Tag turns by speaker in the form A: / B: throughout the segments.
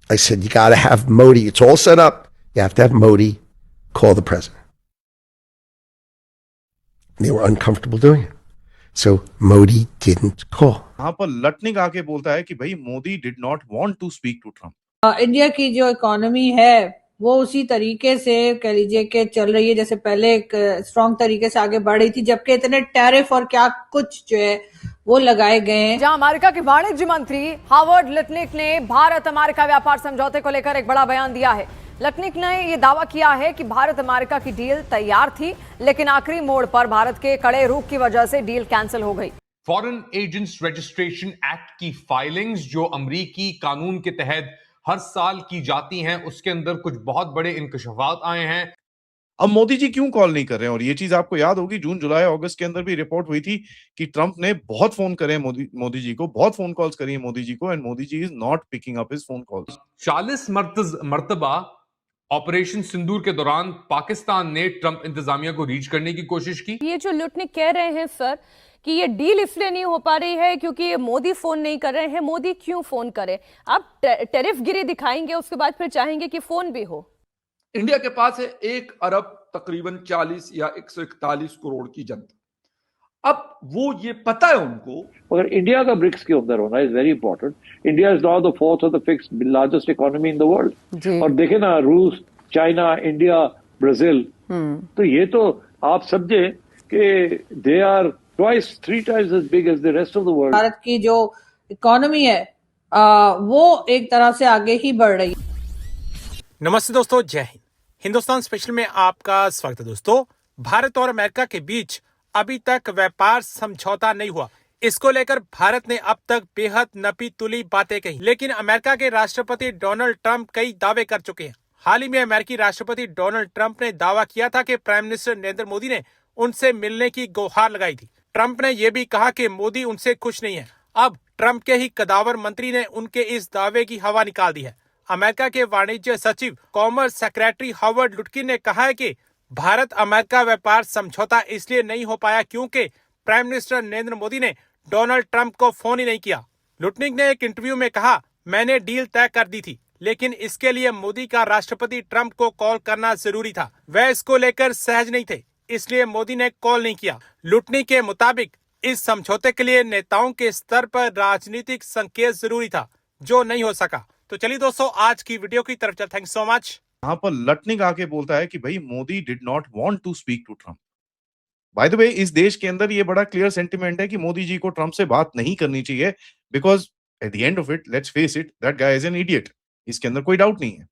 A: I said, you got to have Modi. It's all set up. You have to have Modi call the president. They were uncomfortable doing it. So Modi didn't call.
B: यहाँ पर Lutnick आके बोलता है कि भाई Modi did not want to speak to Trump.
C: India की जो economy है वो उसी तरीके से कह लीजिए कि चल रही है जैसे पहले एक स्ट्रॉन्ग तरीके से आगे बढ़ रही थी, जबकि इतने टैरिफ और क्या कुछ जो है वो लगाए गए हैं.
D: जहां अमेरिका के वाणिज्य मंत्री हावर्ड लिटनिक ने भारत अमेरिका व्यापार समझौते को लेकर एक बड़ा बयान दिया है. लिटनिक ने यह दावा किया है कि भारत अमेरिका की डील तैयार थी, लेकिन आखिरी मोड़ पर भारत के कड़े रुख की वजह से डील कैंसिल हो गई.
E: फॉरेन एजेंट्स रजिस्ट्रेशन एक्ट की फाइलिंग्स जो अमरीकी कानून के तहत हर साल की जाती हैं, उसके अंदर कुछ बहुत बड़े इंकशाफात आए हैं.
B: अब मोदी जी क्यों कॉल नहीं कर रहे हैं? और ये चीज आपको याद होगी, जून जुलाई अगस्त के अंदर भी रिपोर्ट हुई थी कि ट्रंप ने बहुत फोन करे मोदी जी को, बहुत फोन कॉल्स करी मोदी जी को, and Modi ji is not picking up his phone calls.
E: 40 मर्तबा ऑपरेशन सिंदूर के दौरान पाकिस्तान ने ट्रंप इंतजामिया को रीच करने की कोशिश की.
F: ये जो लिटनिक कह रहे हैं सर कि ये डील इसलिए नहीं हो पा रही है क्योंकि मोदी फोन नहीं कर रहे हैं. मोदी क्यों फोन करे? आप टैरिफ गिरी दिखाएंगे, उसके बाद फिर चाहेंगे कि फोन भी हो.
G: इंडिया के पास है 1 अरब तकरीबन 40 या 141 करोड़ की जनता. अब वो ये पता है उनको,
H: मगर इंडिया का ब्रिक्स के अंदर होना is very important. India is now the fourth और the fifth largest economy in the world. और देखे ना, रूस, चाइना, इंडिया, ब्राजील, तो ये तो आप समझे कि they are twice 3 times as big as the rest of the world.
C: Bharat की जो इकोनॉमी है वो एक तरह से आगे ही बढ़ रही है.
I: नमस्ते दोस्तों, जय हिंद. हिंदुस्तान स्पेशल में आपका स्वागत है. दोस्तों, भारत और अमेरिका के बीच अभी तक व्यापार समझौता नहीं हुआ. इसको लेकर भारत ने अब तक बेहद नपी तुली बातें कही, लेकिन अमेरिका के राष्ट्रपति डोनाल्ड ट्रंप कई दावे कर चुके हैं. हाल ही में अमेरिकी राष्ट्रपति डोनाल्ड ट्रंप ने दावा किया था कि प्राइम मिनिस्टर नरेंद्र मोदी ने उनसे मिलने की गुहार लगाई थी. ट्रंप ने यह भी कहा कि मोदी उनसे खुश नहीं है. अब ट्रंप के ही कदावर मंत्री ने उनके इस दावे की हवा निकाल दी है. अमेरिका के वाणिज्य सचिव कॉमर्स सेक्रेटरी हावर्ड लुटकिन ने कहा है कि भारत अमेरिका व्यापार समझौता इसलिए नहीं हो पाया क्योंकि प्राइम मिनिस्टर नरेंद्र मोदी ने डोनाल्ड ट्रंप को फोन ही नहीं किया. लुटनिक ने एक इंटरव्यू में कहा, मैंने डील तय कर दी थी, लेकिन इसके लिए मोदी का राष्ट्रपति ट्रंप को कॉल करना जरूरी था. वह इसको लेकर सहज नहीं थे, इसलिए मोदी ने कॉल नहीं किया. लुटनिक के मुताबिक इस समझौते के लिए नेताओं के स्तर पर राजनीतिक संकेत जरूरी था, जो नहीं हो सका. तो चलिए दोस्तों, आज की वीडियो की तरफ चलते हैं. Thank you so much.
B: यहाँ पर लटनिक आके बोलता है कि भाई Modi did not want to speak to Trump. By the way, इस देश के अंदर ये बड़ा क्लियर सेंटिमेंट है कि मोदी जी को ट्रम्प से बात नहीं करनी चाहिए, because at the end of it, let's face it, that guy is an idiot. इसके अंदर कोई डाउट नहीं है.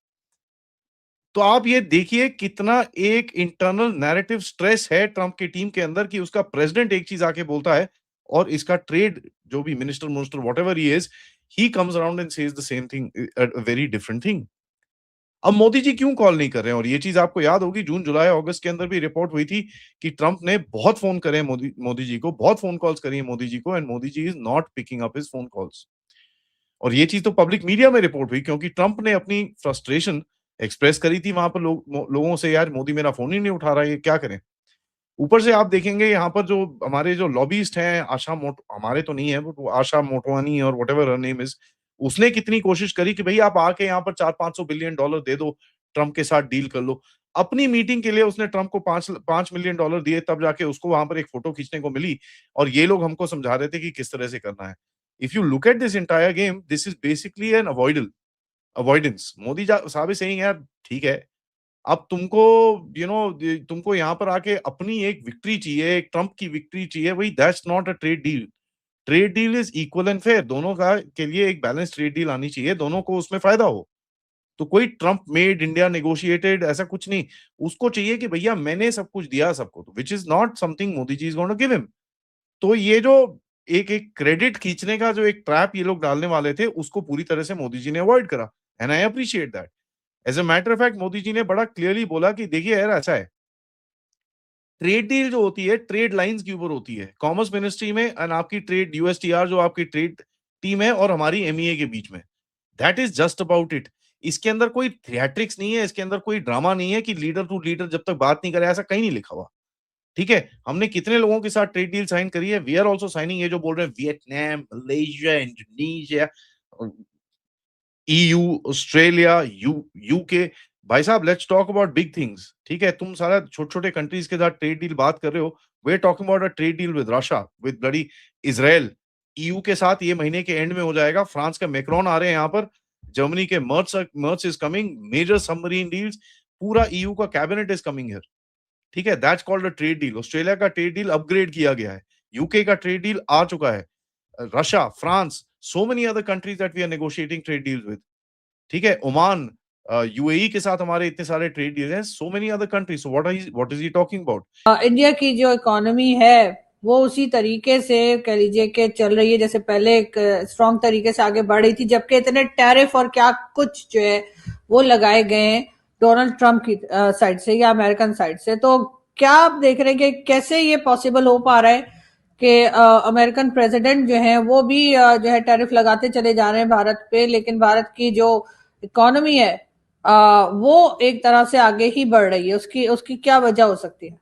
B: तो आप ये देखिए कितना एक इंटरनल नैरेटिव स्ट्रेस है ट्रम्प की टीम के अंदर कि उसका प्रेसिडेंट एक चीज आके बोलता है और इसका ट्रेड जो भी minister whatever he is, he comes around and says the same thing, a very different thing. अब मोदी जी क्यों कॉल नहीं कर रहे हैं? और ये चीज आपको याद होगी, जून जुलाई अगस्त के अंदर भी रिपोर्ट हुई थी कि ट्रंप ने बहुत फोन करे मोदी जी को, बहुत फोन कॉल्स करी मोदी जी को, and Modi ji is not picking up his phone calls. और ये चीज तो पब्लिक मीडिया में रिपोर्ट हुई क्योंकि ट्रंप ने अपनी फ्रस्ट्रेशन एक्सप्रेस करी थी वहां पर लोगों से, यार मोदी मेरा फोन ही नहीं उठा रहा है, ये क्या करें. ऊपर से आप देखेंगे यहाँ पर जो हमारे जो लॉबीस्ट हैं, हमारे तो नहीं है, वो आशा मोटवानी और व्हाटएवर हर नेम इज, उसने कितनी कोशिश करी कि भाई आप आके यहाँ पर 400-500 बिलियन डॉलर दे दो, ट्रंप के साथ डील कर लो. अपनी मीटिंग के लिए उसने ट्रंप को 5 मिलियन डॉलर दिए, तब जाके उसको वहां पर एक फोटो खींचने को मिली, और ये लोग हमको समझा रहे थे कि किस तरह से करना है. If you look at this entire game, this is basically an avoidance. Modi साहब इज सेइंग, यार ठीक है, अब तुमको तुमको यहाँ पर आके अपनी एक विक्ट्री चाहिए, एक ट्रंप की विक्ट्री चाहिए. वही that's not a trade deal. Trade deal is equal and fair. दोनों का के लिए एक बैलेंस ट्रेड डील आनी चाहिए, दोनों को उसमें फायदा हो. तो कोई ट्रंप मेड इंडिया नेगोशिएटेड ऐसा कुछ नहीं. उसको चाहिए कि भैया मैंने सब कुछ दिया सबको, which is not something Modi ji is going to give him. तो ये जो एक क्रेडिट खींचने का जो एक ट्रैप ये लोग डालने वाले थे, उसको पूरी तरह से मोदी जी ने अवॉइड करा, and I appreciate that. As a matter of fact, Modi ji ने बड़ा क्लियरली बोला कि देखिए यार, ऐसा है, ट्रेड डील जो होती है ट्रेड लाइंस के ऊपर होती है, कॉमर्स मिनिस्ट्री में एंड आपकी ट्रेड यूएसटीआर जो आपकी ट्रेड टीम है और हमारी एमईए के बीच में. That is just about it. इसके अंदर कोई थिएट्रिक्स नहीं है, इसके अंदर कोई ड्रामा नहीं है कि लीडर टू लीडर जब तक बात नहीं करे, ऐसा कहीं नहीं लिखा हुआ. ठीक है, हमने कितने लोगों के साथ ट्रेड डील साइन करी है. We are also signing. ये जो बोल रहे हैं Vietnam, Malaysia, Indonesia, EU, Australia, UK. भाई साहब, let's talk about big things. ठीक है, तुम सारा छोटे छोटे कंट्रीज के साथ ट्रेड डील बात कर रहे हो। We are talking about a trade deal with Russia, with bloody Israel. EU के साथ ये महीने के एंड में हो जाएगा। फ्रांस के मैक्रोन आ रहे हैं यहाँ पर। जर्मनी के Merz is coming. Major submarine deals. पूरा EU का कैबिनेट इज कमिंग हियर। ठीक है, that's called a trade deal. Australia का ट्रेड डील अपग्रेड किया गया है। यूके का ट्रेड डील आ चुका है। Russia, France, so many other countries that we are negotiating trade deals with. ठीक है, ओमान, यूएई के साथ हमारे इतने सारे ट्रेड डील हैं। सो many other countries. So what is he talking about?
C: India की जो इकोनॉमी है वो उसी तरीके से कह लीजिए कि चल रही है जैसे पहले एक स्ट्रॉन्ग तरीके से आगे बढ़ रही थी, जबकि इतने टैरिफ और क्या कुछ जो है वो लगाए गए हैं डोनाल्ड ट्रंप की साइड से या अमेरिकन साइड से। तो क्या आप देख रहे हैं कि कैसे ये पॉसिबल हो पा रहा है कि अमेरिकन प्रेसिडेंट जो है वो भी जो है टैरिफ लगाते चले जा रहे हैं भारत पे, लेकिन भारत की जो इकोनॉमी है वो एक तरह से आगे ही बढ़ रही है। उसकी उसकी क्या वजह हो सकती है,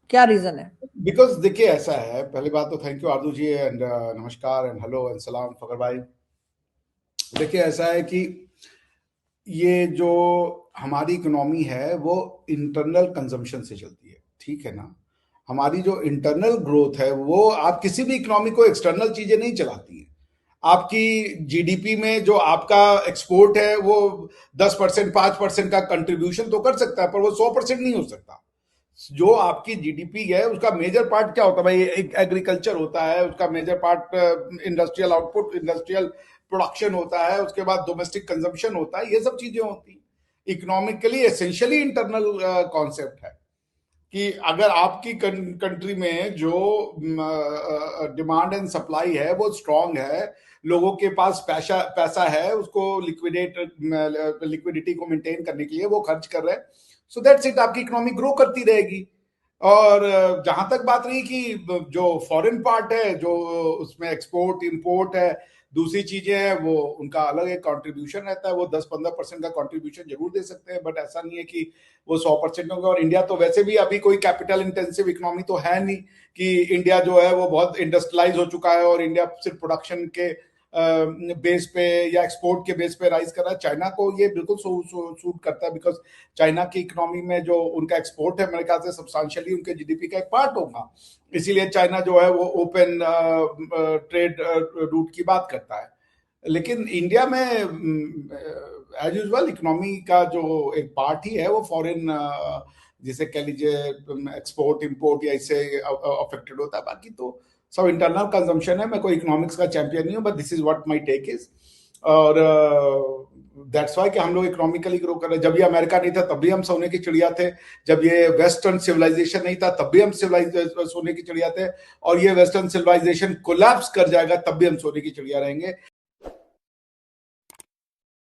C: क्या रीजन है?
J: बिकॉज देखिए ऐसा है, पहली बात तो thank you Aarzoo ji and नमस्कार एंड हेलो एंड सलाम फकर भाई। देखिए ऐसा है कि ये जो हमारी इकोनॉमी है वो इंटरनल कंजम्पशन से चलती है, ठीक है ना। हमारी जो इंटरनल ग्रोथ है वो, आप किसी भी इकोनॉमी को एक्सटर्नल चीजें नहीं चलाती हैं। आपकी जीडीपी में जो आपका एक्सपोर्ट है वो 10%, 5% का कंट्रीब्यूशन तो कर सकता है, पर वो 100% नहीं हो सकता। जो आपकी जीडीपी है उसका मेजर पार्ट क्या होता है भाई? एक एग्रीकल्चर होता है, उसका major part industrial output, industrial production होता है, उसके बाद डोमेस्टिक कंजम्पशन होता है, ये सब चीजें होती हैं। इकोनॉमिकली एसेंशियली इंटरनल कॉन्सेप्ट है कि अगर आपकी कंट्री में जो डिमांड एंड सप्लाई है वो स्ट्रांग है, लोगों के पास पैसा है, उसको लिक्विडिटी को मेंटेन करने के लिए वो खर्च कर रहे हैं, सो दैट्स इट, आपकी इकोनॉमी ग्रो करती रहेगी। और जहां तक बात रही कि जो फॉरेन पार्ट है, जो उसमें एक्सपोर्ट इंपोर्ट है, दूसरी चीजें हैं, वो उनका अलग एक कंट्रीब्यूशन रहता है। वो 10-15% का कंट्रीब्यूशन जरूर दे सकते हैं, बट ऐसा नहीं है कि वो 100% होगा। और इंडिया तो वैसे भी अभी कोई कैपिटल इंटेंसिव इकोनॉमी तो है नहीं कि इंडिया जो है वो बहुत इंडस्ट्रियलाइज हो चुका है और इंडिया सिर्फ प्रोडक्शन के बेस पे या एक्सपोर्ट के बेस पे राइज कर रहा है। चाइना को ये बिल्कुल सूट करता है, बिकॉज चाइना की इकोनॉमी में जो उनका एक्सपोर्ट है मेरे ख्याल से सब्सटेंशियली उनके जीडीपी का एक पार्ट होगा, इसीलिए चाइना जो है वो ओपन ट्रेड रूट की बात करता है। लेकिन इंडिया में एज यूजुअल इकोनॉमी का जो एक पार्ट ही है वो फॉरेन, जिसे कह लीजिए एक्सपोर्ट इंपोर्ट या इससे अफेक्टेड होता है। बाकी तो सब इंटरनल कंजम्पशन है। मैं कोई इकोनॉमिक्स का चैंपियन नहीं हूं, but this is what my take is. और दैट्स वाई कि हम लोग इकोनॉमिकली ग्रो कर रहे हैं। जब ये अमेरिका नहीं था तब भी हम सोने की चिड़िया थे, जब ये वेस्टर्न सिविलाइजेशन नहीं था तब भी हम सोने की चिड़िया थे, और ये वेस्टर्न सिविलाइजेशन कोलैप्स कर जाएगा तब भी हम सोने की चिड़िया रहेंगे।